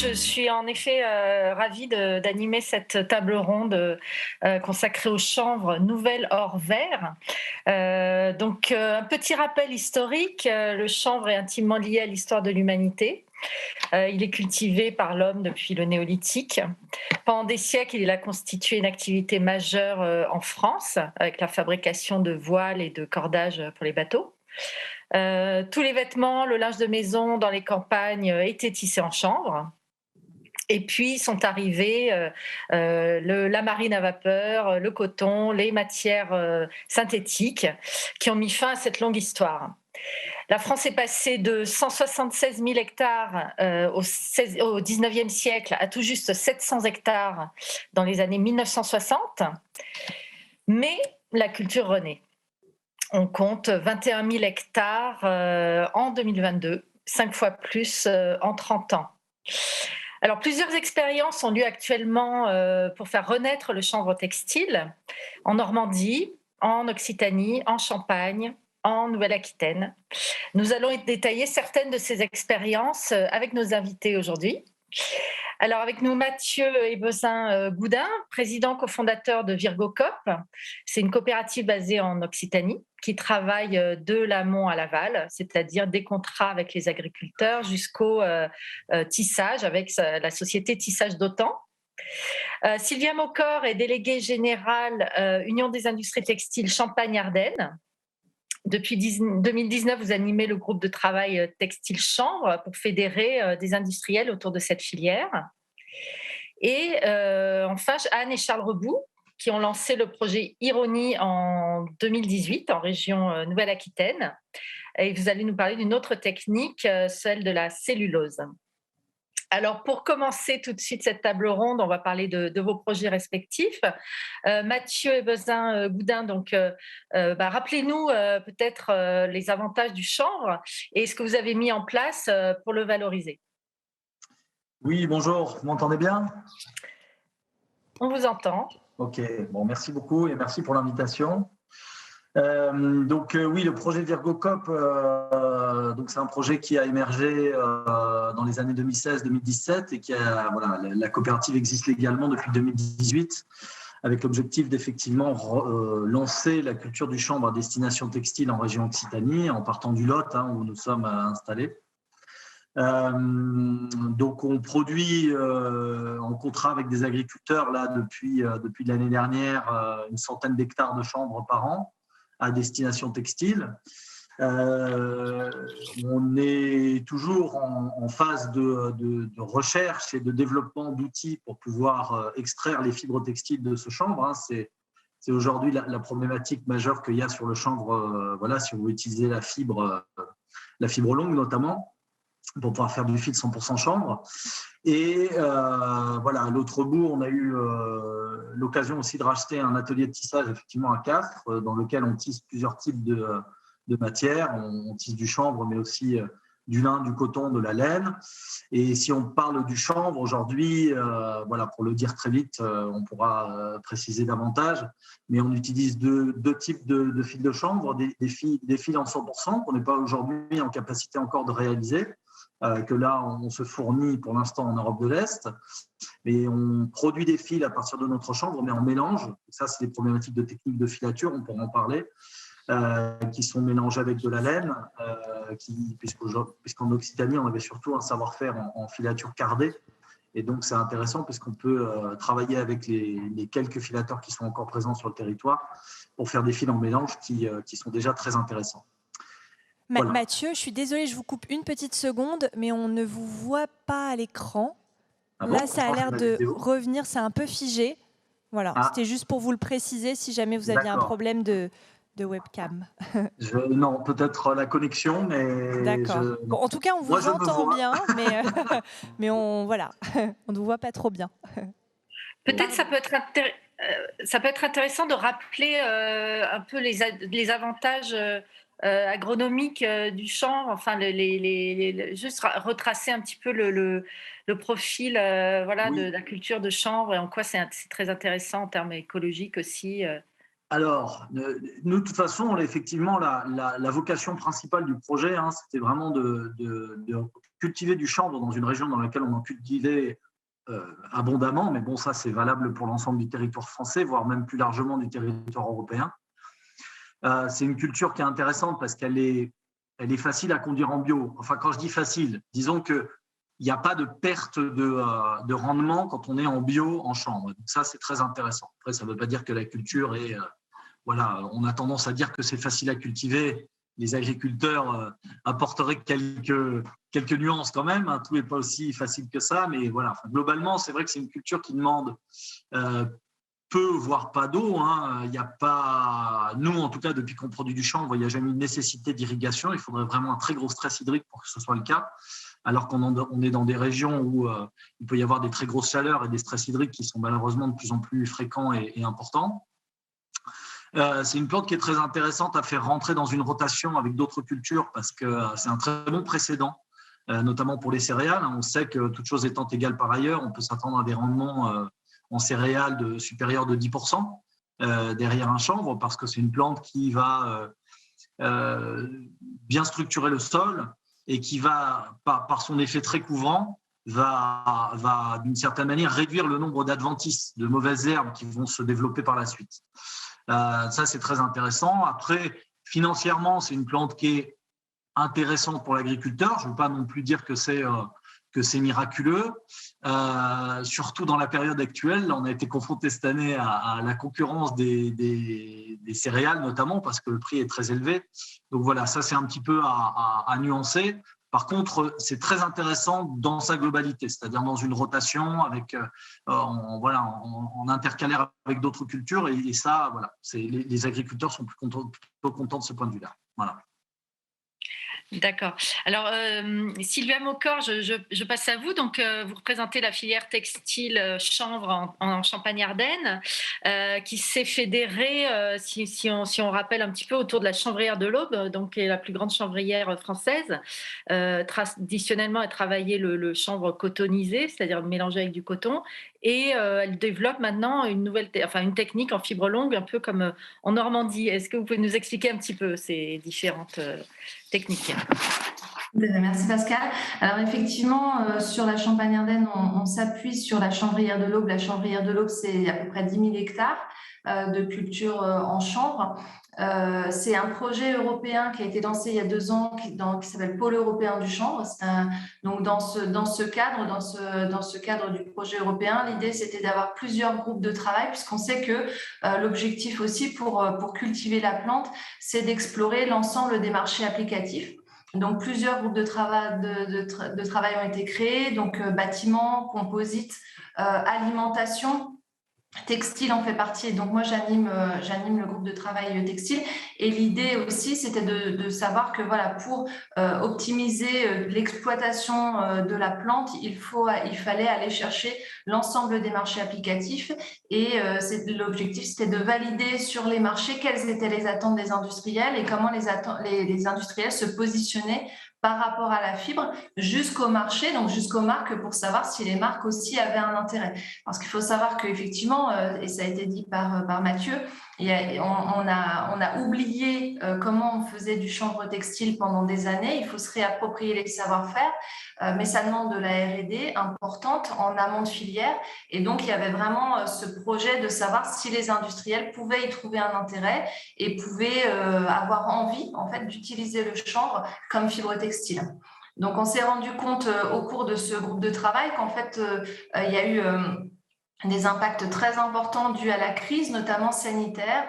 je suis en effet ravie d'animer cette table ronde consacrée au chanvre Nouvelle Or Vert. Un petit rappel historique, le chanvre est intimement lié à l'histoire de l'humanité. Il est cultivé par l'homme depuis le néolithique. Pendant des siècles, il a constitué une activité majeure en France, avec la fabrication de voiles et de cordages pour les bateaux. Tous les vêtements, le linge de maison dans les campagnes étaient tissés en chanvre. Et puis sont arrivés la marine à vapeur, le coton, les matières synthétiques qui ont mis fin à cette longue histoire. La France est passée de 176 000 hectares au 19e siècle à tout juste 700 hectares dans les années 1960. Mais la culture renaît. On compte 21 000 hectares en 2022, 5 fois plus en 30 ans. Alors, plusieurs expériences ont lieu actuellement pour faire renaître le chanvre textile en Normandie, en Occitanie, en Champagne, en Nouvelle-Aquitaine. Nous allons détailler certaines de ces expériences avec nos invités aujourd'hui. Alors, avec nous, Mathieu Ebezin-Goudin, président cofondateur de VirgoCop. C'est une coopérative basée en Occitanie qui travaille de l'amont à l'aval, c'est-à-dire des contrats avec les agriculteurs jusqu'au tissage avec la société Tissage d'Autan. Sylvia Maucor est déléguée générale Union des industries textiles Champagne-Ardenne. Depuis 2019, vous animez le groupe de travail textile chanvre pour fédérer des industriels autour de cette filière. Et enfin, Anne et Charles Rebout, qui ont lancé le projet Ironie en 2018 en région Nouvelle-Aquitaine. Et vous allez nous parler d'une autre technique, celle de la cellulose. Alors, pour commencer tout de suite cette table ronde, on va parler de vos projets respectifs. Mathieu Ebezin-Goudin, rappelez-nous peut-être les avantages du chanvre et ce que vous avez mis en place pour le valoriser. Oui, bonjour, vous m'entendez bien? On vous entend. Ok, bon, merci beaucoup et merci pour l'invitation. Oui, le projet VirgoCop, c'est un projet qui a émergé dans les années 2016-2017 et la coopérative existe légalement depuis 2018 avec l'objectif d'effectivement lancer la culture du chanvre à destination textile en région Occitanie en partant du Lot où nous sommes installés. On produit en contrat avec des agriculteurs là depuis l'année dernière une centaine d'hectares de chanvre par an à destination textile. On est toujours en phase de recherche et de développement d'outils pour pouvoir extraire les fibres textiles de ce chanvre. C'est aujourd'hui la problématique majeure qu'il y a sur le chanvre. Si vous utilisez la fibre longue notamment, pour pouvoir faire du fil 100% chanvre. Et à l'autre bout, on a eu l'occasion aussi de racheter un atelier de tissage effectivement à Castres, dans lequel on tisse plusieurs types de matières. On tisse du chanvre, mais aussi du lin, du coton, de la laine. Et si on parle du chanvre aujourd'hui, pour le dire très vite, on pourra préciser davantage, mais on utilise deux types de fils de chanvre, des fils en 100% qu'on n'est pas aujourd'hui en capacité encore de réaliser, que là, on se fournit pour l'instant en Europe de l'Est. Mais on produit des fils à partir de notre chanvre, mais en mélange. Ça, c'est des problématiques de technique de filature, on pourra en parler, qui sont mélangés avec de la laine, puisqu'en Occitanie, on avait surtout un savoir-faire en filature cardée. Et donc, c'est intéressant puisqu'on peut travailler avec les quelques filateurs qui sont encore présents sur le territoire pour faire des fils en mélange qui sont déjà très intéressants. Voilà. Mathieu, je suis désolée, je vous coupe une petite seconde, mais on ne vous voit pas à l'écran. Là, ça a l'air de revenir, c'est un peu figé. Voilà, c'était juste pour vous le préciser si jamais vous aviez un problème de webcam. Non, peut-être la connexion, mais... D'accord. Bon, en tout cas, on vous entend bien, mais on ne vous voit pas trop bien. Peut-être ça peut être intéressant de rappeler un peu les avantages agronomique du chanvre, enfin juste retracer un petit peu le profil de la culture de chanvre et en quoi c'est très intéressant en termes écologiques aussi. Alors, nous, de toute façon, effectivement, la vocation principale du projet, c'était vraiment de cultiver du chanvre dans une région dans laquelle on en cultivait abondamment, mais bon, ça c'est valable pour l'ensemble du territoire français, voire même plus largement du territoire européen. C'est une culture qui est intéressante parce qu'elle est facile à conduire en bio. Enfin, quand je dis facile, disons qu'il n'y a pas de perte de rendement quand on est en bio en chanvre. Donc ça, c'est très intéressant. Après, ça ne veut pas dire que la culture est… voilà, on a tendance à dire que c'est facile à cultiver. Les agriculteurs apporteraient quelques nuances quand même. Hein. Tout n'est pas aussi facile que ça, mais voilà. Enfin, globalement, c'est vrai que c'est une culture qui demande peu, voire pas d'eau. Hein. Il y a pas, nous, en tout cas, depuis qu'on produit du chanvre, il n'y a jamais eu de nécessité d'irrigation. Il faudrait vraiment un très gros stress hydrique pour que ce soit le cas. Alors qu'on est dans des régions où il peut y avoir des très grosses chaleurs et des stress hydriques qui sont malheureusement de plus en plus fréquents et importants. C'est une plante qui est très intéressante à faire rentrer dans une rotation avec d'autres cultures parce que c'est un très bon précédent, notamment pour les céréales. On sait que toutes choses étant égales par ailleurs, on peut s'attendre à des rendements en céréales supérieurs de 10% derrière un chanvre parce que c'est une plante qui va bien structurer le sol et qui va, par son effet très couvrant, va d'une certaine manière réduire le nombre d'adventices, de mauvaises herbes qui vont se développer par la suite. Ça, c'est très intéressant. Après, financièrement, c'est une plante qui est intéressante pour l'agriculteur. Je ne veux pas non plus dire que c'est miraculeux. Surtout dans la période actuelle, on a été confronté cette année à la concurrence des céréales, notamment parce que le prix est très élevé. Donc voilà, ça, c'est un petit peu à nuancer. Par contre, c'est très intéressant dans sa globalité, c'est-à-dire dans une rotation avec, en intercalaire avec d'autres cultures. Et ça, voilà, les agriculteurs sont plutôt contents de ce point de vue-là. Voilà. D'accord. Alors, Sylvia Maucor, je passe à vous. Donc, vous représentez la filière textile chanvre en Champagne-Ardenne, qui s'est fédérée, si on rappelle un petit peu, autour de la chanvrière de l'Aube, donc qui est la plus grande chanvrière française. Traditionnellement, elle travaillait le chanvre cotonisé, c'est-à-dire mélangé avec du coton, et elle développe maintenant une technique en fibre longue, un peu comme en Normandie. Est-ce que vous pouvez nous expliquer un petit peu ces différentes technique. Merci Pascal. Alors effectivement, sur la Champagne-Ardenne, on s'appuie sur la chanvrière de l'Aube. La chanvrière de l'Aube, c'est à peu près 10 000 hectares de culture en chanvre. C'est un projet européen qui a été lancé il y a 2 ans qui s'appelle Pôle européen du chanvre. Donc dans ce cadre du projet européen, l'idée c'était d'avoir plusieurs groupes de travail puisqu'on sait que l'objectif aussi pour cultiver la plante, c'est d'explorer l'ensemble des marchés applicatifs. Donc plusieurs groupes de travail ont été créés, donc bâtiments, composites, alimentation. Textile en fait partie, et donc moi j'anime le groupe de travail textile, et l'idée aussi c'était de savoir que voilà, pour optimiser l'exploitation de la plante, il fallait aller chercher l'ensemble des marchés applicatifs, et l'objectif c'était de valider sur les marchés quelles étaient les attentes des industriels et comment les industriels se positionnaient par rapport à la fibre jusqu'au marché, donc jusqu'aux marques, pour savoir si les marques aussi avaient un intérêt. Parce qu'il faut savoir qu'effectivement, et ça a été dit par Mathieu, on a oublié comment on faisait du chanvre textile pendant des années. Il faut se réapproprier les savoir-faire, mais ça demande de la R&D importante en amont de filière. Et donc, il y avait vraiment ce projet de savoir si les industriels pouvaient y trouver un intérêt et pouvaient avoir envie en fait, d'utiliser le chanvre comme fibre textile. Donc, on s'est rendu compte au cours de ce groupe de travail qu'en fait, il y a eu des impacts très importants dus à la crise, notamment sanitaire,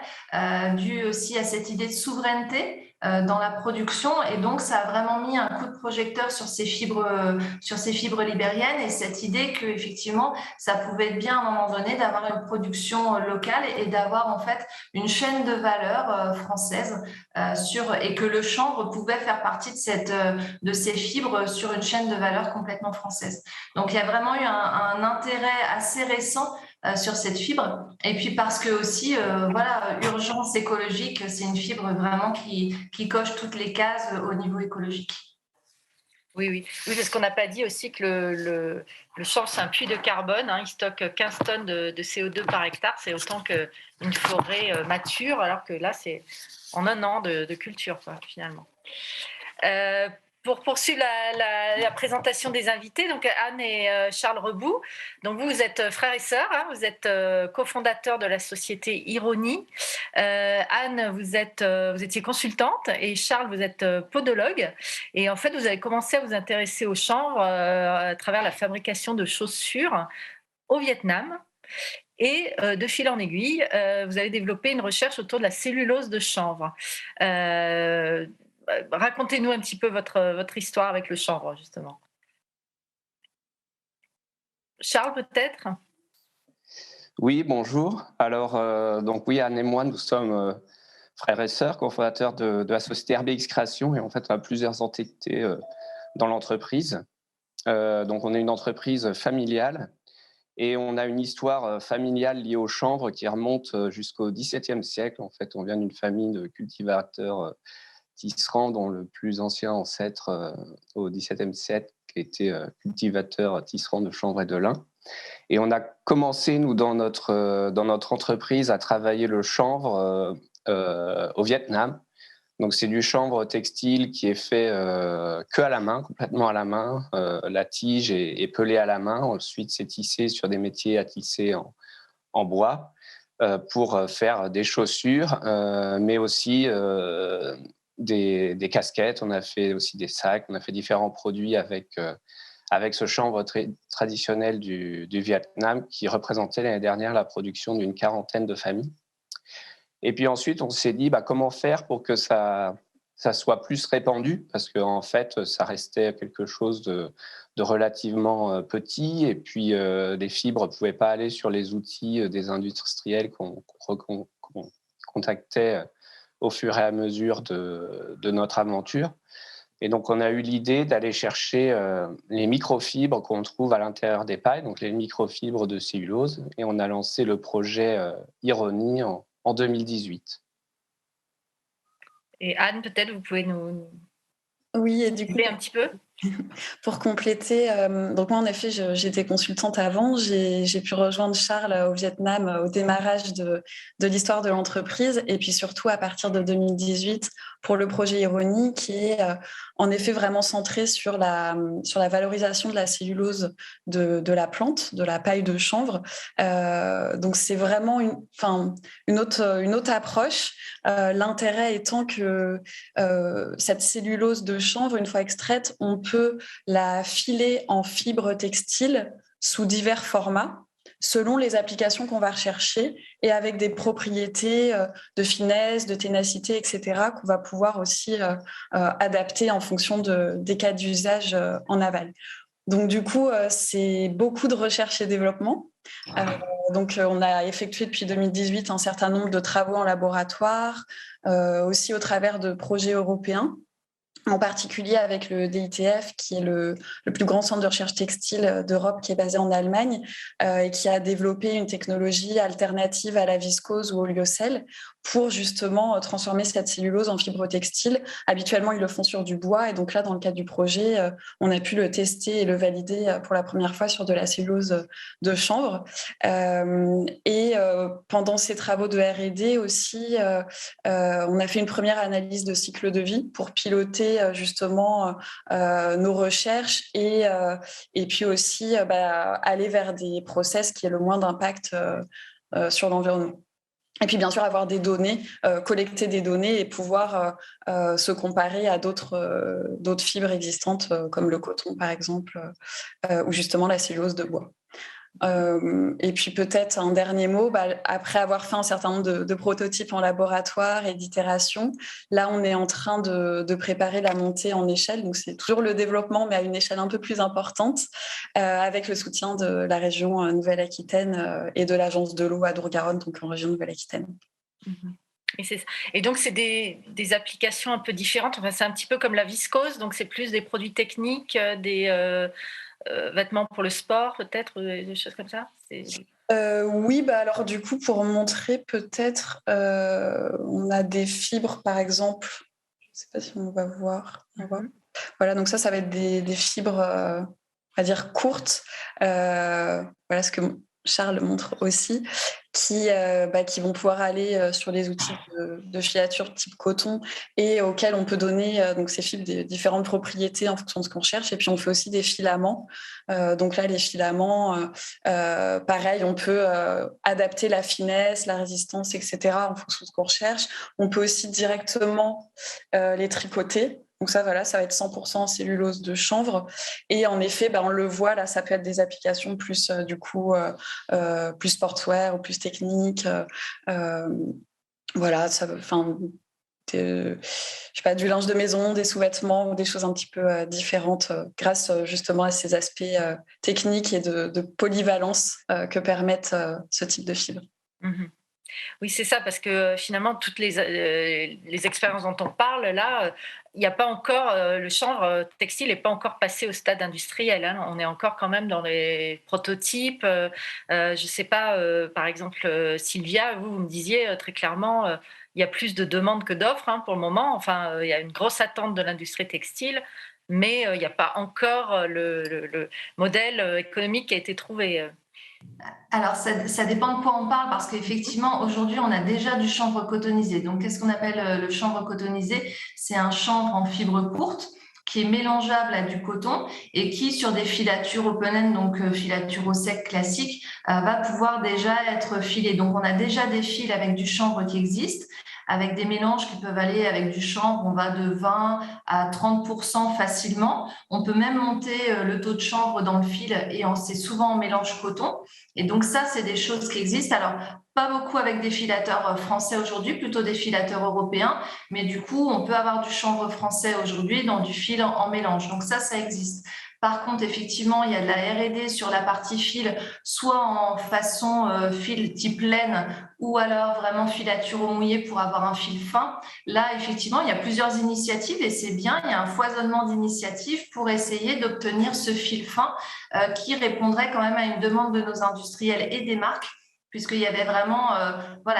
dus aussi à cette idée de souveraineté dans la production, et donc ça a vraiment mis un coup de projecteur sur ces fibres libériennes, et cette idée que effectivement ça pouvait être bien à un moment donné d'avoir une production locale et d'avoir en fait une chaîne de valeur française et que le chanvre pouvait faire partie de ces fibres sur une chaîne de valeur complètement française. Donc il y a vraiment eu un intérêt assez récent sur cette fibre, et puis parce que aussi urgence écologique, c'est une fibre vraiment qui coche toutes les cases au niveau écologique. Oui, parce qu'on n'a pas dit aussi que le chanvre, c'est un puits de carbone, hein, il stocke 15 tonnes de CO2 par hectare, c'est autant qu'une forêt mature, alors que là c'est en 1 an de culture, quoi, finalement. pour poursuivre la présentation des invités, donc Anne et Charles Rebout. Donc vous êtes frères et sœurs, hein, vous êtes cofondateurs de la société Ironie. Anne, vous étiez consultante et Charles, vous êtes podologue. Et en fait, vous avez commencé à vous intéresser au chanvre à travers la fabrication de chaussures au Vietnam. Et de fil en aiguille, vous avez développé une recherche autour de la cellulose de chanvre. Racontez-nous un petit peu votre histoire avec le chanvre, justement. Charles, peut-être ? Oui, bonjour. Alors, donc oui, Anne et moi, nous sommes frères et sœurs, cofondateurs de la société RBX Création, et en fait, on a plusieurs entités dans l'entreprise. Donc, on est une entreprise familiale, et on a une histoire familiale liée au chanvre qui remonte jusqu'au XVIIe siècle. En fait, on vient d'une famille de cultivateurs tisserands, dont le plus ancien ancêtre au XVIIe siècle était cultivateur tisserand de chanvre et de lin. Et on a commencé, nous, dans notre entreprise, à travailler le chanvre au Vietnam. Donc, c'est du chanvre textile qui est fait que à la main, complètement à la main. La tige est pelée à la main. Ensuite, c'est tissé sur des métiers à tisser en bois pour faire des chaussures, mais aussi des casquettes. On a fait aussi des sacs. On a fait différents produits avec ce chanvre traditionnel du Vietnam qui représentait l'année dernière la production d'une 40aine de familles. Et puis ensuite, on s'est dit comment faire pour que ça soit plus répandu, parce qu'en fait, ça restait quelque chose de relativement petit, et puis les fibres ne pouvaient pas aller sur les outils des industriels qu'on contactait au fur et à mesure de notre aventure. Et donc, on a eu l'idée d'aller chercher les microfibres qu'on trouve à l'intérieur des pailles, donc les microfibres de cellulose, et on a lancé le projet Ironie en 2018. Et Anne, peut-être, vous pouvez nous et du coup, un petit peu. Pour compléter, donc moi en effet j'étais consultante avant, j'ai pu rejoindre Charles au Vietnam au démarrage de l'histoire de l'entreprise, et puis surtout à partir de 2018 pour le projet Ironie qui est en effet vraiment centré sur la valorisation de la cellulose de la plante, de la paille de chanvre. Donc c'est vraiment une autre approche. L'intérêt étant que cette cellulose de chanvre, une fois extraite, on peut la filer en fibres textiles sous divers formats, selon les applications qu'on va rechercher et avec des propriétés de finesse, de ténacité, etc., qu'on va pouvoir aussi adapter en fonction des cas d'usage en aval. Donc, du coup, c'est beaucoup de recherche et développement. Donc, on a effectué depuis 2018 un certain nombre de travaux en laboratoire, aussi au travers de projets européens, en particulier avec le DITF, qui est le plus grand centre de recherche textile d'Europe, qui est basé en Allemagne, et qui a développé une technologie alternative à la viscose ou au lyocell pour justement transformer cette cellulose en fibre textile. Habituellement, ils le font sur du bois, et donc là, dans le cadre du projet, on a pu le tester et le valider pour la première fois sur de la cellulose de chanvre. Et pendant ces travaux de R&D aussi, on a fait une première analyse de cycle de vie pour piloter justement nos recherches et puis aussi aller vers des process qui aient le moins d'impact sur l'environnement. Et puis bien sûr avoir des données, collecter des données et pouvoir se comparer à d'autres fibres existantes comme le coton par exemple, ou justement la cellulose de bois. Et puis peut-être un dernier mot, après avoir fait un certain nombre de prototypes en laboratoire et d'itération, là on est en train de préparer la montée en échelle, donc c'est toujours le développement mais à une échelle un peu plus importante, avec le soutien de la région Nouvelle-Aquitaine et de l'agence de l'eau à Dour-Garonne, donc en région Nouvelle-Aquitaine. Et donc c'est des applications un peu différentes, enfin, c'est un petit peu comme la viscose, donc c'est plus des produits techniques, des vêtements pour le sport peut-être, des choses comme ça. Oui, alors du coup, pour montrer peut-être, on a des fibres par exemple, je ne sais pas si on va voir. Voilà, donc ça va être des fibres, on va dire courtes. Voilà, ce que Charles montre aussi, qui vont pouvoir aller sur les outils de filature type coton et auxquels on peut donner donc ces fibres des différentes propriétés en fonction de ce qu'on cherche. Et puis, on fait aussi des filaments. Donc là, les filaments, pareil, on peut adapter la finesse, la résistance, etc. en fonction de ce qu'on recherche. On peut aussi directement les tricoter. Donc ça, voilà, ça va être 100% cellulose de chanvre. Et en effet, on le voit, là, ça peut être des applications plus, plus sportswear ou plus techniques. Voilà, je sais pas, du linge de maison, des sous-vêtements ou des choses un petit peu différentes grâce justement à ces aspects techniques et de polyvalence que permettent ce type de fibres. Mm-hmm. Oui, c'est ça, parce que finalement, toutes les expériences dont on parle, là, il n'y a pas encore, le chanvre textile n'est pas encore passé au stade industriel. Hein. On est encore quand même dans les prototypes. Je ne sais pas, par exemple, Sylvia, vous me disiez très clairement, il y a plus de demandes que d'offres pour le moment. Enfin, il y a une grosse attente de l'industrie textile, mais il n'y a pas encore le modèle économique qui a été trouvé. Alors, ça dépend de quoi on parle, parce qu'effectivement, aujourd'hui, on a déjà du chanvre cotonisé. Donc, qu'est-ce qu'on appelle le chanvre cotonisé? C'est un chanvre en fibre courte qui est mélangeable à du coton et qui, sur des filatures open-end, donc filature au sec classique, va pouvoir déjà être filé. Donc, on a déjà des fils avec du chanvre qui existent, avec des mélanges qui peuvent aller avec du chanvre, on va de 20 à 30% facilement. On peut même monter le taux de chanvre dans le fil et c'est souvent en mélange coton. Et donc ça, c'est des choses qui existent. Alors, pas beaucoup avec des filateurs français aujourd'hui, plutôt des filateurs européens. Mais du coup, on peut avoir du chanvre français aujourd'hui dans du fil en mélange. Donc ça existe. Par contre, effectivement, il y a de la R&D sur la partie fil, soit en façon fil type laine ou alors vraiment filature au mouillé pour avoir un fil fin. Là, effectivement, il y a plusieurs initiatives et c'est bien. Il y a un foisonnement d'initiatives pour essayer d'obtenir ce fil fin qui répondrait quand même à une demande de nos industriels et des marques, puisqu'il y avait vraiment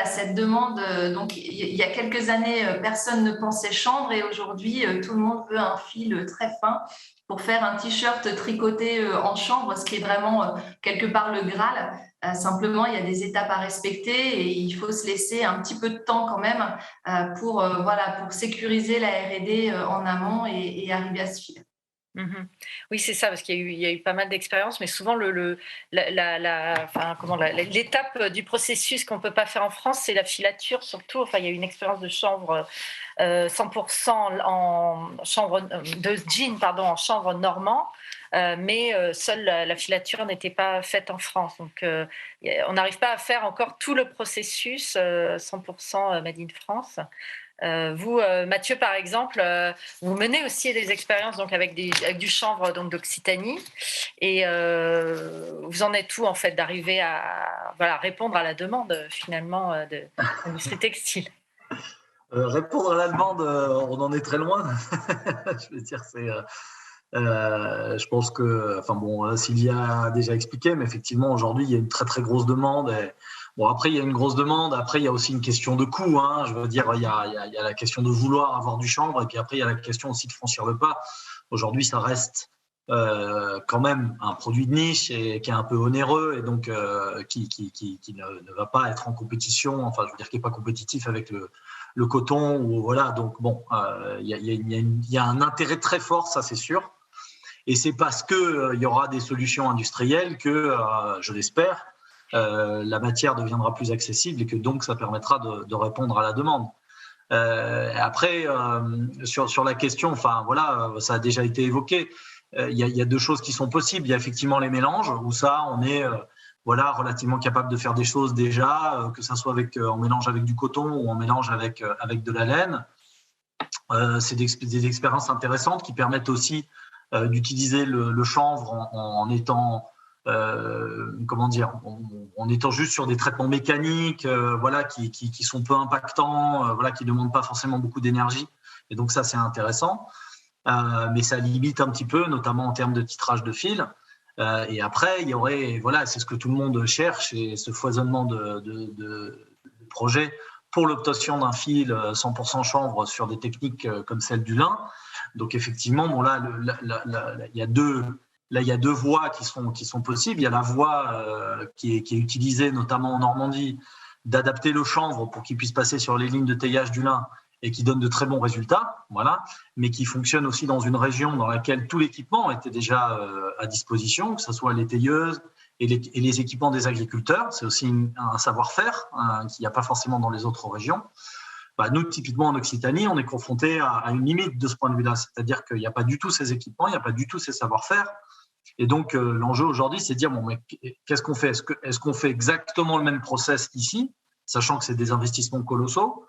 cette demande. Donc, il y a quelques années, personne ne pensait chanvre et aujourd'hui, tout le monde veut un fil très fin pour faire un t-shirt tricoté en chanvre, ce qui est vraiment quelque part le Graal. Simplement, il y a des étapes à respecter et il faut se laisser un petit peu de temps quand même pour sécuriser la R&D en amont et arriver à ce fil. Mmh. Oui, c'est ça, parce qu'il y a eu pas mal d'expériences, mais souvent l'étape du processus qu'on ne peut pas faire en France, c'est la filature surtout. Enfin, il y a eu une expérience de chanvre 100% en chanvre de jean, en chanvre normand, mais seule la filature n'était pas faite en France. Donc, on n'arrive pas à faire encore tout le processus 100% made in France. Vous, Mathieu, par exemple, vous menez aussi des expériences donc avec du chanvre donc d'Occitanie, et vous en êtes où en fait d'arriver à répondre à la demande finalement de l'industrie textile? Répondre à la demande, on en est très loin. Je veux dire, je pense que, Sylvia a déjà expliqué, mais effectivement aujourd'hui il y a une très très grosse demande. Après, il y a une grosse demande. Après, il y a aussi une question de coût. Je veux dire, il y a la question de vouloir avoir du chanvre. Et puis après, il y a la question aussi de franchir le pas. Aujourd'hui, ça reste quand même un produit de niche et qui est un peu onéreux et donc qui ne va pas être en compétition. Enfin, je veux dire, qui n'est pas compétitif avec le coton. Ou, voilà. Donc, il y a un intérêt très fort, ça, c'est sûr. Et c'est parce qu'il y aura des solutions industrielles que, je l'espère, la matière deviendra plus accessible et que donc ça permettra de répondre à la demande. Après, sur la question, ça a déjà été évoqué. Il y a deux choses qui sont possibles. Il y a effectivement les mélanges où ça, on est relativement capable de faire des choses déjà, que ça soit en mélange avec du coton ou en mélange avec de la laine. C'est des expériences intéressantes qui permettent aussi d'utiliser le chanvre en étant en étant juste sur des traitements mécaniques, qui sont peu impactants, qui ne demandent pas forcément beaucoup d'énergie. Et donc ça, c'est intéressant. Mais ça limite un petit peu, notamment en termes de titrage de fil. Et après, il y aurait, c'est ce que tout le monde cherche, et ce foisonnement de projets pour l'obtention d'un fil 100% chanvre sur des techniques comme celle du lin. Donc effectivement, il y a deux Là, il y a deux voies qui sont possibles. Il y a la voie qui est utilisée notamment en Normandie, d'adapter le chanvre pour qu'il puisse passer sur les lignes de teillage du lin et qui donne de très bons résultats, voilà, mais qui fonctionne aussi dans une région dans laquelle tout l'équipement était déjà à disposition, que ce soit les tailleuses et les équipements des agriculteurs. C'est aussi un savoir-faire qu'il n'y a pas forcément dans les autres régions. Nous, typiquement en Occitanie, on est confronté à une limite de ce point de vue-là, c'est-à-dire qu'il n'y a pas du tout ces équipements, il n'y a pas du tout ces savoir-faire. Et donc, l'enjeu aujourd'hui, c'est de dire, bon, mais qu'est-ce qu'on fait ? Est-ce qu'on fait exactement le même process ici, sachant que c'est des investissements colossaux,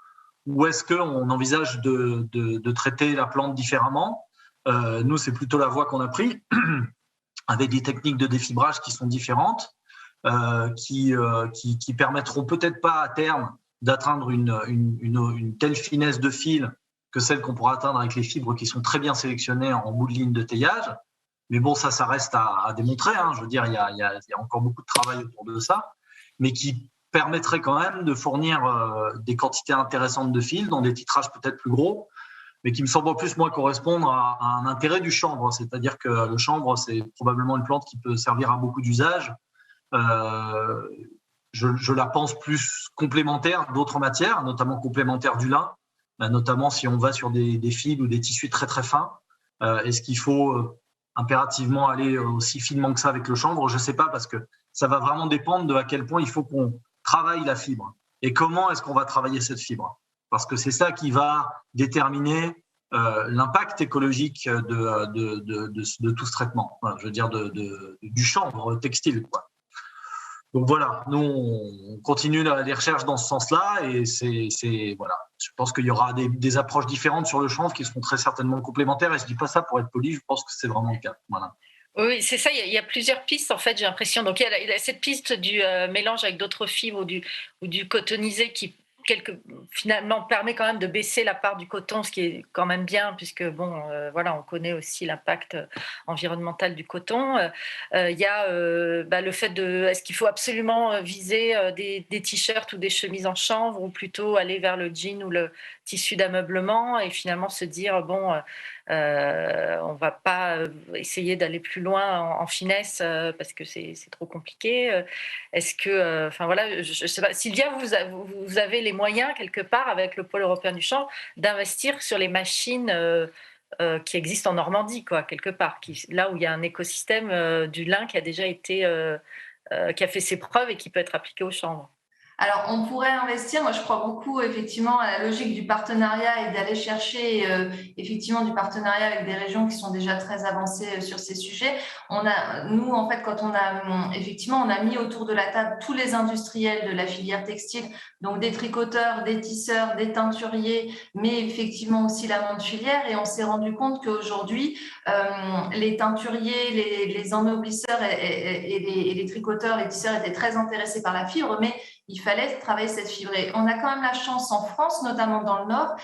ou est-ce qu'on envisage de traiter la plante différemment ? Nous, c'est plutôt la voie qu'on a prise, avec des techniques de défibrage qui sont différentes, qui permettront peut-être pas à terme d'atteindre une telle finesse de fil que celle qu'on pourra atteindre avec les fibres qui sont très bien sélectionnées en bout de ligne de teillage. Mais bon, ça reste à démontrer. Je veux dire, il y a encore beaucoup de travail autour de ça, mais qui permettrait quand même de fournir des quantités intéressantes de fils dans des titrages peut-être plus gros, mais qui me semble plus, moi, correspondre à un intérêt du chanvre. C'est-à-dire que le chanvre, c'est probablement une plante qui peut servir à beaucoup d'usages. Je la pense plus complémentaire d'autres matières, notamment complémentaire du lin, notamment si on va sur des fils ou des tissus très, très fins. Est-ce qu'il faut impérativement aller aussi finement que ça avec le chanvre ? Je ne sais pas, parce que ça va vraiment dépendre de à quel point il faut qu'on travaille la fibre et comment est-ce qu'on va travailler cette fibre, parce que c'est ça qui va déterminer l'impact écologique de tout ce traitement, je veux dire du chanvre textile, quoi. Donc voilà, nous on continue les recherches dans ce sens-là, et voilà. Je pense qu'il y aura des approches différentes sur le chanvre qui seront très certainement complémentaires, et je dis pas ça pour être poli, je pense que c'est vraiment le cas. Voilà. Oui, c'est ça, il y a plusieurs pistes en fait, j'ai l'impression. Donc il y a cette piste du mélange avec d'autres fibres ou du cotonisé qui finalement permet quand même de baisser la part du coton, ce qui est quand même bien, puisque voilà, on connaît aussi l'impact environnemental du coton. Il y a le fait est-ce qu'il faut absolument viser des t-shirts ou des chemises en chanvre, ou plutôt aller vers le jean ou le tissu d'ameublement, et finalement se dire on va pas essayer d'aller plus loin en finesse parce que c'est trop compliqué. Est-ce que, voilà, je sais pas, Sylvia, vous avez les moyens quelque part avec le pôle européen du chanvre d'investir sur les machines qui existent en Normandie, quoi, quelque part, là où il y a un écosystème du lin qui a déjà été, qui a fait ses preuves et qui peut être appliqué au chanvre. Alors, on pourrait investir. Moi, je crois beaucoup effectivement à la logique du partenariat et d'aller chercher effectivement du partenariat avec des régions qui sont déjà très avancées sur ces sujets. Nous, en fait, quand on a mis autour de la table tous les industriels de la filière textile, donc des tricoteurs, des tisseurs, des teinturiers, mais effectivement aussi la monde filière, et on s'est rendu compte qu'aujourd'hui, les teinturiers, les ennoblisseurs et les tricoteurs, les tisseurs étaient très intéressés par la fibre, mais il fallait travailler cette fibre. Et on a quand même la chance en France, notamment dans le Nord,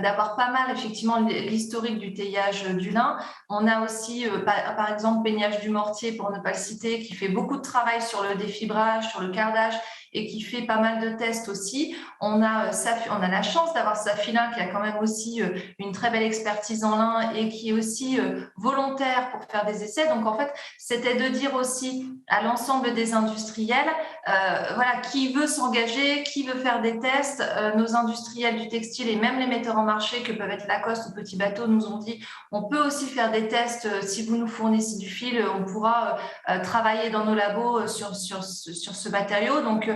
d'avoir pas mal, effectivement, l'historique du teillage du lin. On a aussi, par exemple, Peignage du Mortier, pour ne pas le citer, qui fait beaucoup de travail sur le défibrage, sur le cardage, et qui fait pas mal de tests aussi. On a la chance d'avoir Safilin, qui a quand même aussi une très belle expertise en lin et qui est aussi volontaire pour faire des essais. Donc, en fait, c'était de dire aussi à l'ensemble des industriels, voilà, qui veut s'engager, qui veut faire des tests. Nos industriels du textile et même les metteurs en marché, que peuvent être Lacoste ou Petit Bateau, nous ont dit, on peut aussi faire des tests. Si vous nous fournissez du fil, on pourra travailler dans nos labos sur ce matériau. Donc,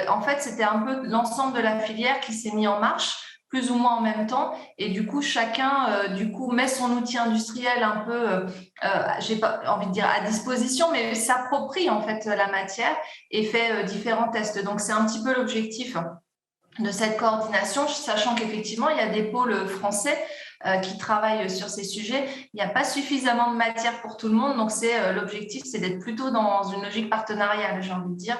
en fait, c'était un peu l'ensemble de la filière qui s'est mis en marche, plus ou moins en même temps, et du coup, chacun met son outil industriel un peu, j'ai pas envie de dire à disposition, mais s'approprie en fait la matière et fait différents tests. Donc, c'est un petit peu l'objectif de cette coordination, sachant qu'effectivement, il y a des pôles français qui travaillent sur ces sujets. Il n'y a pas suffisamment de matière pour tout le monde, donc l'objectif, c'est d'être plutôt dans une logique partenariale, j'ai envie de dire,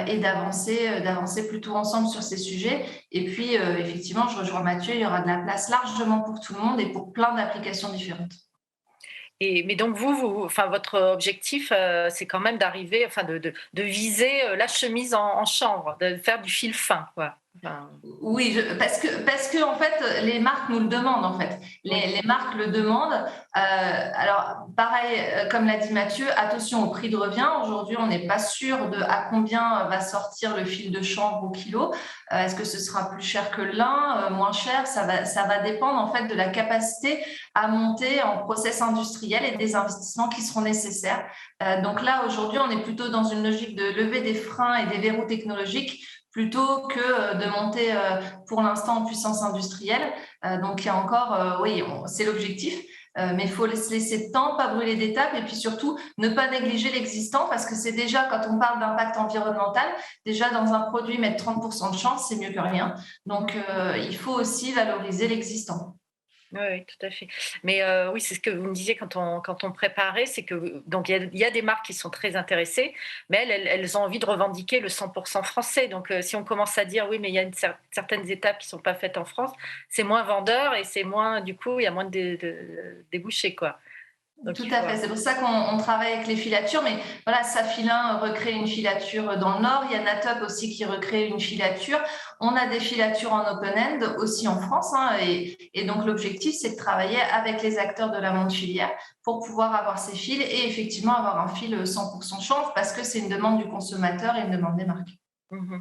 et d'avancer plutôt ensemble sur ces sujets. Et puis, effectivement, je rejoins Mathieu, il y aura de la place largement pour tout le monde et pour plein d'applications différentes. Mais donc votre objectif, c'est quand même d'arriver, de viser la chemise en chanvre, de faire du fil fin, quoi. Oui, parce que en fait, les marques nous le demandent en fait. Les marques le demandent. Alors, pareil, comme l'a dit Mathieu, attention au prix de revient. Aujourd'hui, on n'est pas sûr de à combien va sortir le fil de chanvre au kilo. Est-ce que ce sera plus cher que le lin, moins cher? Ça va dépendre en fait de la capacité à monter en process industriel et des investissements qui seront nécessaires. Donc là, aujourd'hui, on est plutôt dans une logique de lever des freins et des verrous technologiques plutôt que de monter pour l'instant en puissance industrielle. Donc, il y a encore, c'est l'objectif, mais il faut se laisser de temps, pas brûler d'étapes et puis surtout ne pas négliger l'existant parce que c'est déjà, quand on parle d'impact environnemental, déjà dans un produit, mettre 30% de change, c'est mieux que rien. Donc, il faut aussi valoriser l'existant. Oui, tout à fait. Mais oui, c'est ce que vous me disiez quand on préparait, c'est que donc il y a des marques qui sont très intéressées, mais elles ont envie de revendiquer le 100% français. Donc si on commence à dire oui, mais il y a certaines étapes qui sont pas faites en France, c'est moins vendeur et c'est moins, du coup, il y a moins de débouchés, quoi. Donc, tout à fait, c'est pour ça qu'on travaille avec les filatures, mais voilà, Safilin recrée une filature dans le Nord, il y a Natop aussi qui recrée une filature, on a des filatures en open-end aussi en France, et donc l'objectif c'est de travailler avec les acteurs de la monte filière pour pouvoir avoir ces fils et effectivement avoir un fil 100% chanvre parce que c'est une demande du consommateur et une demande des marques. Mmh.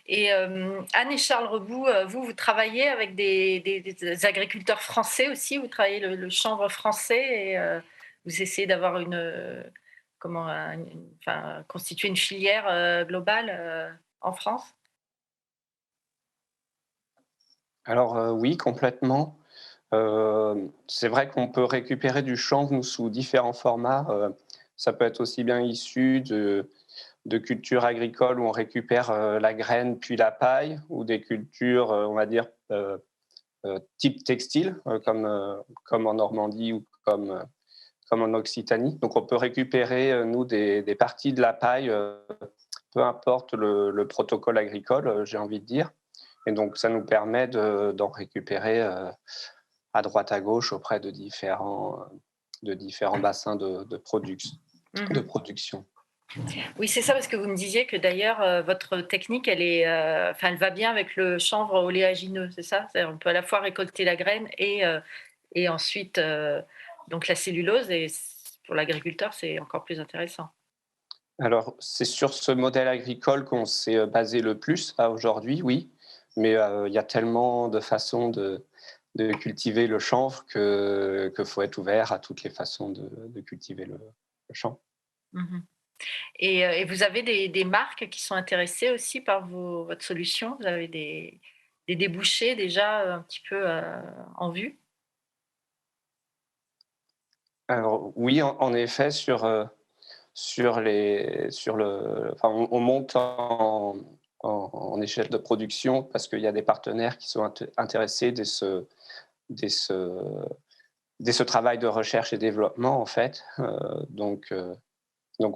Et Anne et Charles Rebout, vous travaillez avec des agriculteurs français aussi, vous travaillez le chanvre français et vous essayez d'avoir constituer une filière globale en France? Alors oui, complètement. C'est vrai qu'on peut récupérer du chanvre nous, sous différents formats. Ça peut être aussi bien issu de cultures agricoles où on récupère la graine puis la paille, ou des cultures, on va dire, type textile, comme en Normandie ou comme en Occitanie. Donc on peut récupérer, nous, des parties de la paille, peu importe le protocole agricole, j'ai envie de dire. Et donc ça nous permet d'en récupérer à droite à gauche auprès de différents bassins de production. Oui, c'est ça, parce que vous me disiez que d'ailleurs, votre technique, elle va bien avec le chanvre oléagineux, c'est ça? C'est-à-dire, on peut à la fois récolter la graine et ensuite donc la cellulose, et pour l'agriculteur, c'est encore plus intéressant. Alors, c'est sur ce modèle agricole qu'on s'est basé le plus aujourd'hui, oui, mais il y a tellement de façons de cultiver le chanvre qu'il faut être ouvert à toutes les façons de cultiver le chanvre. Mmh. Et vous avez des marques qui sont intéressées aussi par votre solution? Vous avez des débouchés déjà un petit peu en vue? Alors oui, en effet, on monte en échelle de production parce qu'il y a des partenaires qui sont intéressés dès ce travail de recherche et développement, en fait. Donc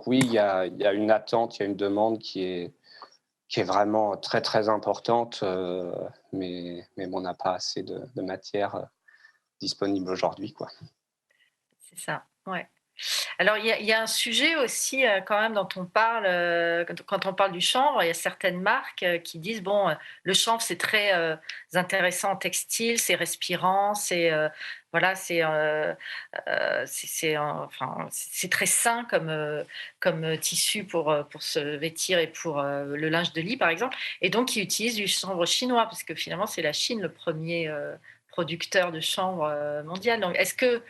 oui, il y a une attente, il y a une demande qui est vraiment très, très importante, mais on n'a pas assez de matière disponible aujourd'hui, quoi. C'est ça, ouais. Alors, il y a un sujet aussi quand même dont on parle quand on parle du chanvre. Il y a certaines marques qui disent bon, le chanvre c'est très intéressant en textile, c'est respirant, c'est voilà, c'est très sain comme tissu pour se vêtir et pour le linge de lit par exemple. Et donc ils utilisent du chanvre chinois parce que finalement c'est la Chine le premier producteur de chanvre mondial. Donc est-ce que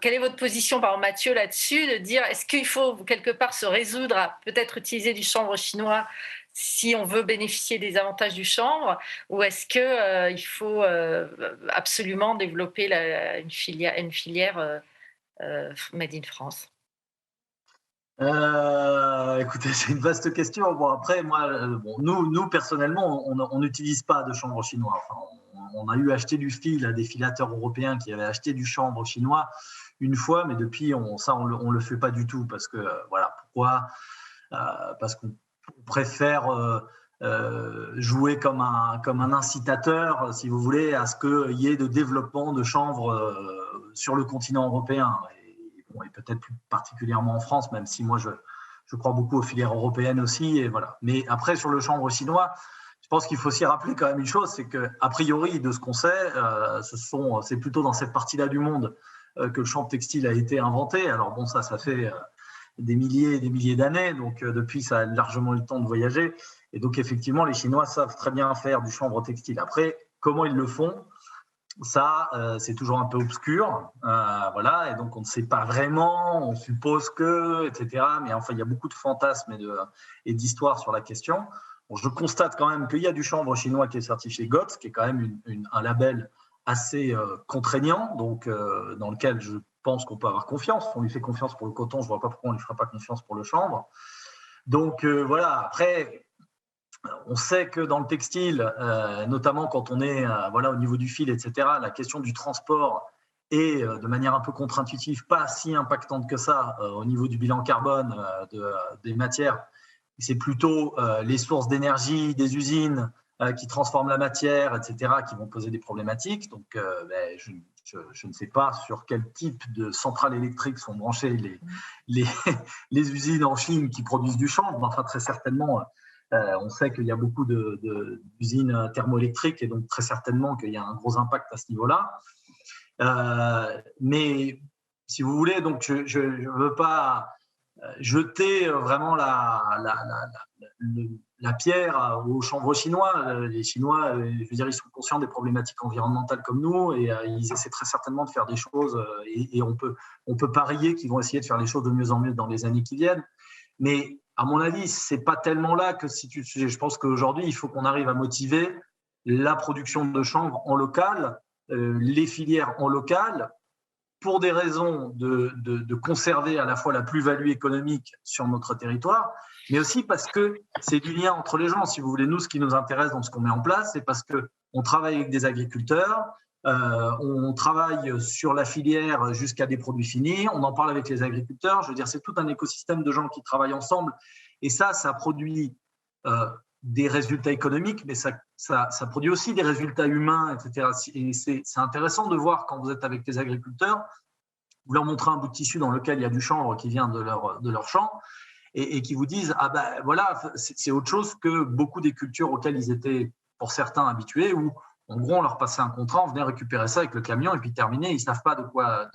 quelle est votre position, par exemple, Mathieu, là-dessus, de dire est-ce qu'il faut quelque part se résoudre à peut-être utiliser du chanvre chinois si on veut bénéficier des avantages du chanvre, ou est-ce que il faut absolument développer une filière made in France? Écoutez, c'est une vaste question. Bon, après, moi, nous personnellement, on n'utilise pas de chanvre chinois. Enfin, on a eu acheté du fil à des filateurs européens qui avaient acheté du chanvre chinois une fois, mais depuis, on le fait pas du tout parce que voilà, pourquoi? Parce qu'on préfère jouer comme un incitateur, si vous voulez, à ce qu'il y ait de développement de chanvre sur le continent européen. Et peut-être plus particulièrement en France, même si moi je crois beaucoup aux filières européennes aussi. Et voilà. Mais après, sur le chanvre chinois, je pense qu'il faut s'y rappeler quand même une chose, c'est qu'a priori, de ce qu'on sait, c'est plutôt dans cette partie-là du monde que le chanvre textile a été inventé. Alors bon, ça fait des milliers et des milliers d'années, donc depuis, ça a largement eu le temps de voyager. Et donc, effectivement, les Chinois savent très bien faire du chanvre textile. Après, comment ils le font ? Ça, c'est toujours un peu obscur, voilà, et donc on ne sait pas vraiment, on suppose que, etc. Mais enfin, il y a beaucoup de fantasmes et d'histoires sur la question. Bon, je constate quand même qu'il y a du chanvre chinois qui est certifié GOTS, qui est quand même un label assez contraignant, donc dans lequel je pense qu'on peut avoir confiance. On lui fait confiance pour le coton, je ne vois pas pourquoi on ne lui ferait pas confiance pour le chanvre. Donc voilà, après, on sait que dans le textile, notamment quand on est au niveau du fil, etc., la question du transport est de manière un peu contre-intuitive pas si impactante que ça au niveau du bilan carbone des matières. C'est plutôt les sources d'énergie des usines qui transforment la matière, etc., qui vont poser des problématiques. Donc, je ne sais pas sur quel type de centrales électriques sont branchées les usines en Chine qui produisent du chanvre. Enfin, très certainement, on sait qu'il y a beaucoup d'usines thermoélectriques et donc très certainement qu'il y a un gros impact à ce niveau-là. Mais si vous voulez, donc je ne veux pas jeter vraiment la pierre aux chanvre chinois. Les Chinois, je veux dire, ils sont conscients des problématiques environnementales comme nous et ils essaient très certainement de faire des choses et on peut parier qu'ils vont essayer de faire les choses de mieux en mieux dans les années qui viennent. Mais à mon avis, ce n'est pas tellement là que situe le sujet. Je pense qu'aujourd'hui, il faut qu'on arrive à motiver la production de chanvre en local, les filières en local, pour des raisons de conserver à la fois la plus-value économique sur notre territoire, mais aussi parce que c'est du lien entre les gens. Si vous voulez, nous, ce qui nous intéresse dans ce qu'on met en place, c'est parce qu'on travaille avec des agriculteurs, on travaille sur la filière jusqu'à des produits finis, on en parle avec les agriculteurs. Je veux dire, c'est tout un écosystème de gens qui travaillent ensemble. Et ça produit des résultats économiques, mais ça produit aussi des résultats humains, etc. Et c'est intéressant de voir quand vous êtes avec les agriculteurs, vous leur montrez un bout de tissu dans lequel il y a du chanvre qui vient de leur champ et qui vous disent ah ben voilà, c'est autre chose que beaucoup des cultures auxquelles ils étaient pour certains habitués, où en gros on leur passait un contrat, on venait récupérer ça avec le camion et puis terminé, ils ne savent pas de quoi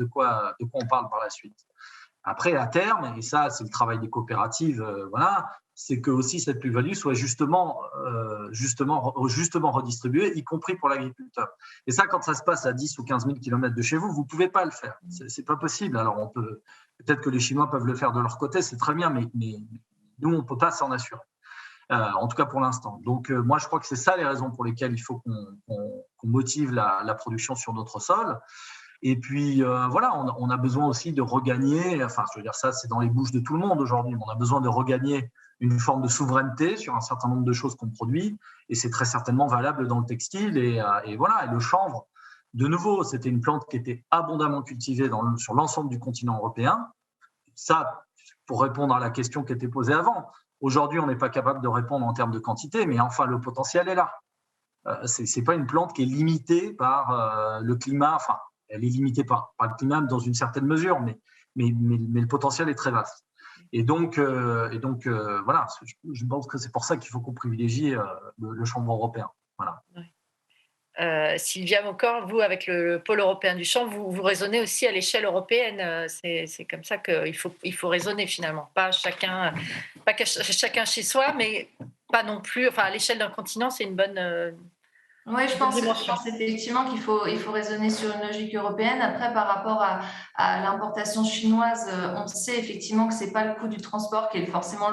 on parle par la suite. Après, à terme, et ça c'est le travail des coopératives, voilà, c'est que aussi cette plus-value soit justement redistribuée, y compris pour l'agriculteur. Et ça, quand ça se passe à 10 ou 15 000 km de chez vous, vous ne pouvez pas le faire. C'est pas possible. Alors, peut-être que les Chinois peuvent le faire de leur côté, c'est très bien, mais nous, on ne peut pas s'en assurer. En tout cas, pour l'instant. Donc, moi, je crois que c'est ça les raisons pour lesquelles il faut qu'on motive la production sur notre sol. Et puis, voilà, on a besoin aussi de regagner, enfin, je veux dire, ça, c'est dans les bouches de tout le monde aujourd'hui, mais on a besoin de regagner une forme de souveraineté sur un certain nombre de choses qu'on produit, et c'est très certainement valable dans le textile. Et voilà, et le chanvre, de nouveau, c'était une plante qui était abondamment cultivée sur l'ensemble du continent européen. Ça, pour répondre à la question qui était posée avant, aujourd'hui, on n'est pas capable de répondre en termes de quantité, mais enfin, le potentiel est là. Ce n'est pas une plante qui est limitée par le climat, enfin, elle est limitée par le climat dans une certaine mesure, mais le potentiel est très vaste. Et donc voilà, je pense que c'est pour ça qu'il faut qu'on privilégie le chanvre européen. Voilà. Sylvia Maucorne, vous, avec le pôle européen du chanvre, vous raisonnez aussi à l'échelle européenne. C'est comme ça qu'il faut raisonner finalement. Pas chacun chez soi, mais pas non plus. Enfin, à l'échelle d'un continent, c'est une bonne. Oui, je pense effectivement qu'il faut raisonner sur une logique européenne. Après, par rapport à l'importation chinoise, on sait effectivement que c'est pas le coût du transport qui est forcément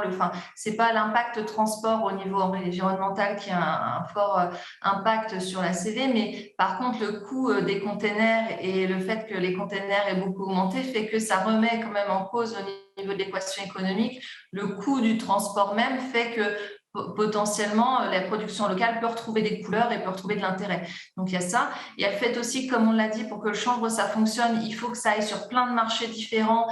c'est pas l'impact transport au niveau environnemental qui a un fort impact sur la CV, mais par contre, le coût des containers et le fait que les containers aient beaucoup augmenté fait que ça remet quand même en cause au niveau de l'équation économique. Le coût du transport même fait que potentiellement, la production locale peut retrouver des couleurs et peut retrouver de l'intérêt. Donc, il y a ça. Il y a le fait aussi, comme on l'a dit, pour que le chanvre, ça fonctionne, il faut que ça aille sur plein de marchés différents,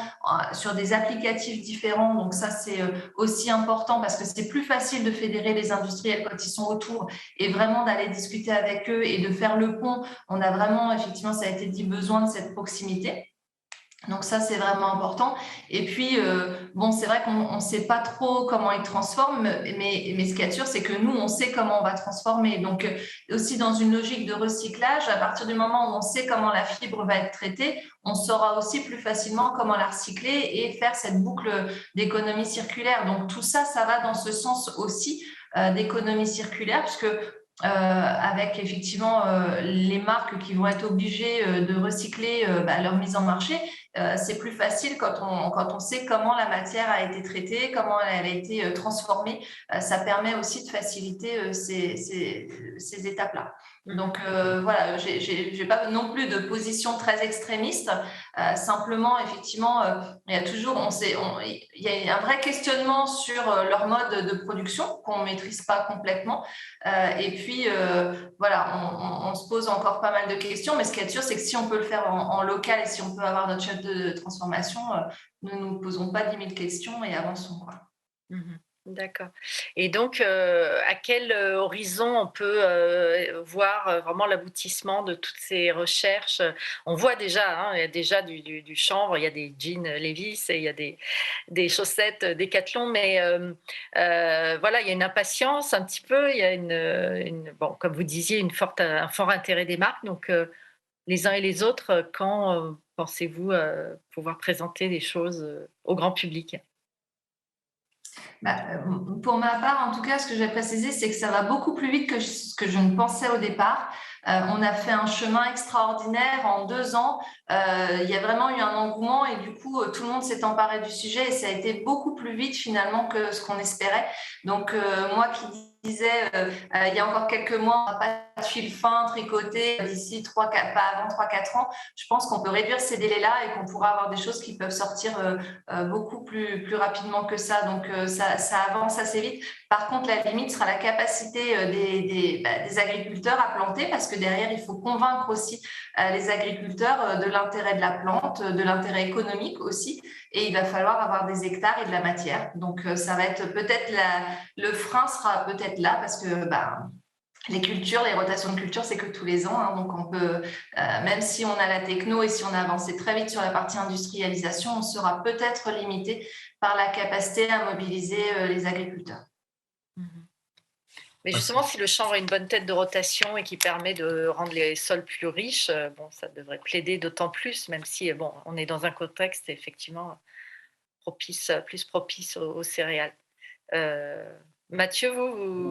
sur des applicatifs différents. Donc, ça, c'est aussi important parce que c'est plus facile de fédérer les industriels quand ils sont autour et vraiment d'aller discuter avec eux et de faire le pont. On a vraiment, effectivement, ça a été dit, besoin de cette proximité. Donc ça, c'est vraiment important. Et puis, bon, c'est vrai qu'on ne sait pas trop comment ils transforment, mais ce qu'il y a de sûr, c'est que nous, on sait comment on va transformer. Donc, aussi dans une logique de recyclage, à partir du moment où on sait comment la fibre va être traitée, on saura aussi plus facilement comment la recycler et faire cette boucle d'économie circulaire. Donc, tout ça, ça va dans ce sens aussi d'économie circulaire, puisque avec effectivement les marques qui vont être obligées de recycler leur mise en marché, c'est plus facile quand on sait comment la matière a été traitée, comment elle a été transformée. Ça permet aussi de faciliter ces étapes-là. Donc voilà, j'ai pas non plus de position très extrémiste. Simplement, effectivement, il y a toujours, il y a un vrai questionnement sur leur mode de production qu'on maîtrise pas complètement. Et puis voilà, on se pose encore pas mal de questions, mais ce qui est sûr, c'est que si on peut le faire en local et si on peut avoir notre chef de transformation, nous ne nous posons pas 10 000 questions et avançons, quoi. D'accord. Et donc, à quel horizon on peut voir vraiment l'aboutissement de toutes ces recherches? On voit déjà, il y a déjà du chanvre, il y a des jeans Levi's et il y a des chaussettes Decathlon, mais voilà, il y a une impatience un petit peu, il y a bon, comme vous disiez, un fort intérêt des marques. Donc, les uns et les autres, quand pensez-vous pouvoir présenter des choses au grand public? Pour ma part, en tout cas, ce que je vais préciser, c'est que ça va beaucoup plus vite que ce que je ne pensais au départ. On a fait un chemin extraordinaire en 2 ans. Il y a vraiment eu un engouement et du coup, tout le monde s'est emparé du sujet et ça a été beaucoup plus vite finalement que ce qu'on espérait. Donc, moi qui disais, il y a encore quelques mois, on n'a pas de fil fin tricoté d'ici pas avant 3-4 ans, je pense qu'on peut réduire ces délais-là et qu'on pourra avoir des choses qui peuvent sortir beaucoup plus rapidement que ça. Donc, ça avance assez vite. Par contre, la limite sera la capacité des agriculteurs à planter parce que derrière, il faut convaincre aussi les agriculteurs de l'intérêt de la plante, de l'intérêt économique aussi. Et il va falloir avoir des hectares et de la matière. Donc, ça va être peut-être le frein sera peut-être là parce que les cultures, les rotations de culture, c'est que tous les ans. Hein, donc, on peut, même si on a la techno et si on a avancé très vite sur la partie industrialisation, on sera peut-être limité par la capacité à mobiliser les agriculteurs. Mais justement, si le chanvre a une bonne tête de rotation et qui permet de rendre les sols plus riches, bon, ça devrait plaider d'autant plus, même si bon, on est dans un contexte effectivement plus propice aux céréales. Mathieu,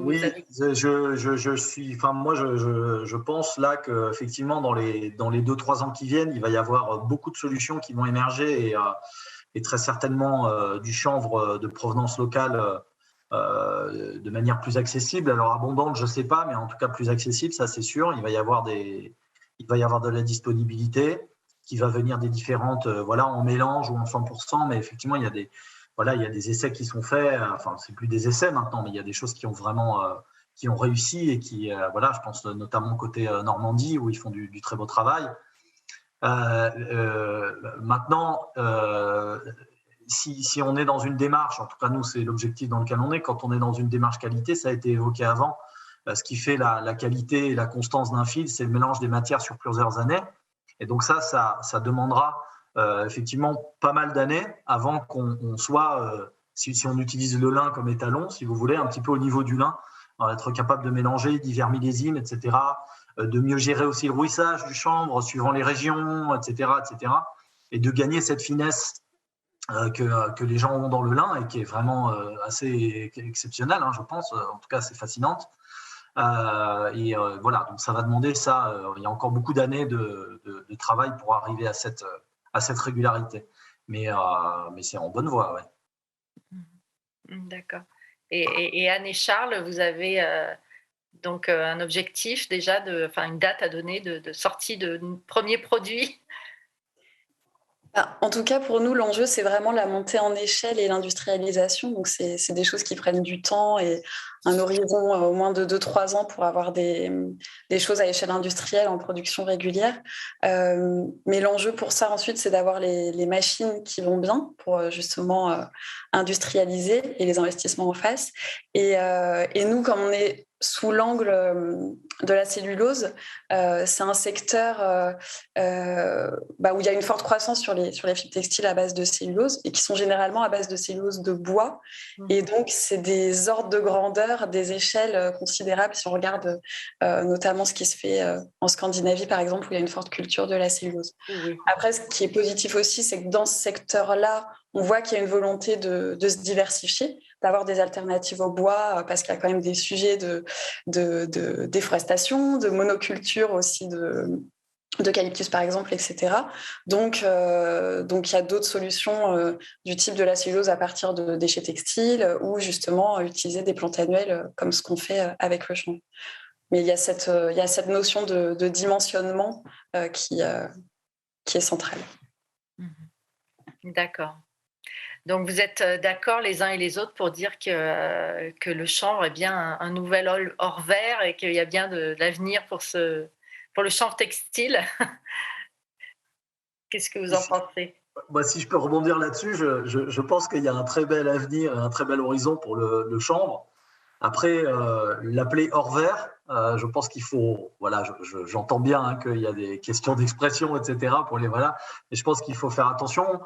oui, avez... je suis. Enfin, moi, je pense là que effectivement, dans les 2-3 ans qui viennent, il va y avoir beaucoup de solutions qui vont émerger et très certainement du chanvre de provenance locale. De manière plus accessible. Alors abondante, je ne sais pas, mais en tout cas plus accessible, ça c'est sûr. Il va y avoir de la disponibilité qui va venir des différentes, en mélange ou en 100%, mais effectivement, il y a des essais qui sont faits. Enfin, c'est plus des essais maintenant, mais il y a des choses qui ont vraiment qui ont réussi et qui, je pense notamment côté Normandie où ils font du très beau travail. Maintenant, si on est dans une démarche, en tout cas nous c'est l'objectif dans lequel on est, quand on est dans une démarche qualité, ça a été évoqué avant, ce qui fait la qualité et la constance d'un fil, c'est le mélange des matières sur plusieurs années. Et donc ça demandera effectivement pas mal d'années avant qu'on soit, si on utilise le lin comme étalon, si vous voulez, un petit peu au niveau du lin, être capable de mélanger divers millésimes, etc., de mieux gérer aussi le rouissage du chanvre suivant les régions, etc., et de gagner cette finesse que les gens ont dans le lin et qui est vraiment assez exceptionnelle, je pense, en tout cas assez fascinante. Voilà, donc ça va demander ça. Il y a encore beaucoup d'années de travail pour arriver à cette régularité. Mais c'est en bonne voie, ouais. D'accord. Et Anne et Charles, vous avez donc un objectif déjà, une date à donner de sortie de premier produit? En tout cas, pour nous, l'enjeu, c'est vraiment la montée en échelle et l'industrialisation. Donc, c'est des choses qui prennent du temps et un horizon au moins de 2-3 ans pour avoir des choses à échelle industrielle en production régulière. Mais l'enjeu pour ça, ensuite, c'est d'avoir les machines qui vont bien pour justement industrialiser et les investissements en face. Et nous, comme on est sous l'angle de la cellulose, c'est un secteur où il y a une forte croissance sur les fibres textiles à base de cellulose et qui sont généralement à base de cellulose de bois. Et donc, c'est des ordres de grandeur, des échelles considérables si on regarde notamment ce qui se fait en Scandinavie, par exemple, où il y a une forte culture de la cellulose. Après, ce qui est positif aussi, c'est que dans ce secteur-là, on voit qu'il y a une volonté de se diversifier, d'avoir des alternatives au bois, parce qu'il y a quand même des sujets de déforestation, de monoculture aussi, d'eucalyptus par exemple, etc. Donc il y a d'autres solutions du type de la cellulose à partir de déchets textiles ou justement utiliser des plantes annuelles comme ce qu'on fait avec le chanvre. Mais il y a cette notion de dimensionnement qui est centrale. D'accord. Donc, vous êtes d'accord les uns et les autres pour dire que le chanvre est bien un nouvel or vert et qu'il y a bien de l'avenir pour le chanvre textile. Qu'est-ce que vous en pensez ? Si je peux rebondir là-dessus, je pense qu'il y a un très bel avenir, un très bel horizon pour le chanvre. Après, l'appeler or vert, je pense qu'il faut… Voilà, j'entends bien qu'il y a des questions d'expression, etc. Mais je pense qu'il faut faire attention.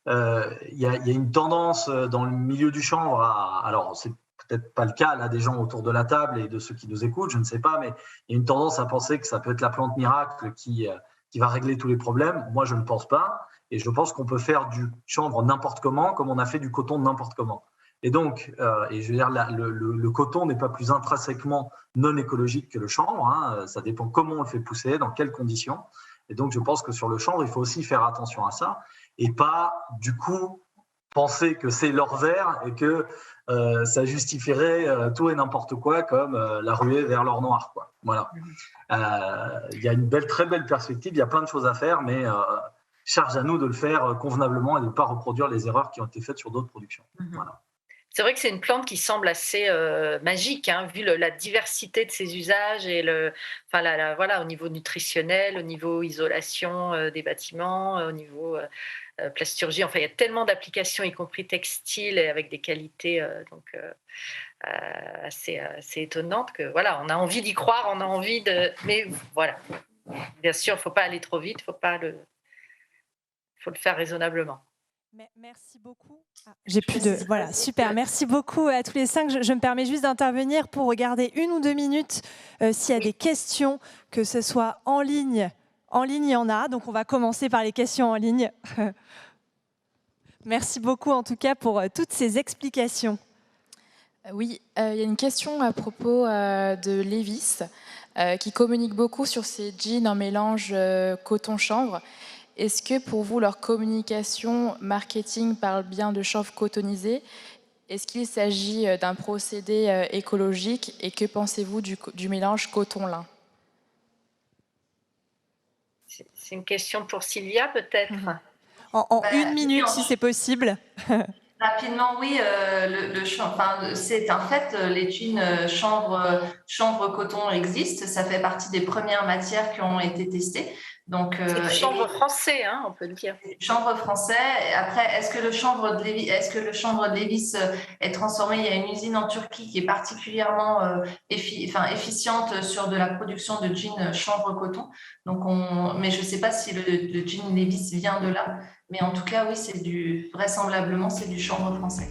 Il y a une tendance dans le milieu du chanvre alors c'est peut-être pas le cas là des gens autour de la table et de ceux qui nous écoutent, je ne sais pas, mais il y a une tendance à penser que ça peut être la plante miracle qui va régler tous les problèmes. Moi, je ne pense pas, et je pense qu'on peut faire du chanvre n'importe comment, comme on a fait du coton n'importe comment. Et donc, je veux dire, le coton n'est pas plus intrinsèquement non écologique que le chanvre, hein. Ça dépend comment on le fait pousser, dans quelles conditions. Et donc, je pense que sur le chanvre, il faut aussi faire attention à ça. Et pas, du coup, penser que c'est l'or vert et que ça justifierait tout et n'importe quoi comme la ruée vers l'or noir, quoi. Voilà. Il y a une très belle perspective, il y a plein de choses à faire, mais charge à nous de le faire convenablement et de ne pas reproduire les erreurs qui ont été faites sur d'autres productions. Voilà. C'est vrai que c'est une plante qui semble assez magique, hein, vu la diversité de ses usages et voilà, au niveau nutritionnel, au niveau isolation des bâtiments, au niveau plasturgie. Enfin, il y a tellement d'applications, y compris textiles, et avec des qualités assez étonnantes que voilà, on a envie d'y croire, on a envie de. Mais voilà, bien sûr, il ne faut pas aller trop vite, faut le faire raisonnablement. Merci beaucoup. Voilà, super. Merci beaucoup à tous les 5. Je me permets juste d'intervenir pour regarder 1 ou 2 minutes s'il y a des questions, que ce soit en ligne. En ligne, il y en a, donc on va commencer par les questions en ligne. Merci beaucoup en tout cas pour toutes ces explications. Oui, il y a une question à propos de Levi's qui communique beaucoup sur ses jeans en mélange coton-chanvre. Est-ce que pour vous, leur communication marketing parle bien de chanvre cotonisé ? Est-ce qu'il s'agit d'un procédé écologique ? Et que pensez-vous du mélange coton-lin ? C'est une question pour Sylvia, peut-être. En 1 minute, si c'est possible. Rapidement, oui. C'est un fait, les jeans chanvre coton existent. Ça fait partie des premières matières qui ont été testées. Donc, c'est du chanvre français, hein, on peut le dire. Chanvre français. Après, est-ce que le chanvre de Levi's est transformé ? Il y a une usine en Turquie qui est particulièrement efficiente sur de la production de jeans chanvre coton. Donc, mais je ne sais pas si le jean Levi's vient de là. Mais en tout cas, oui, vraisemblablement, c'est du chanvre français.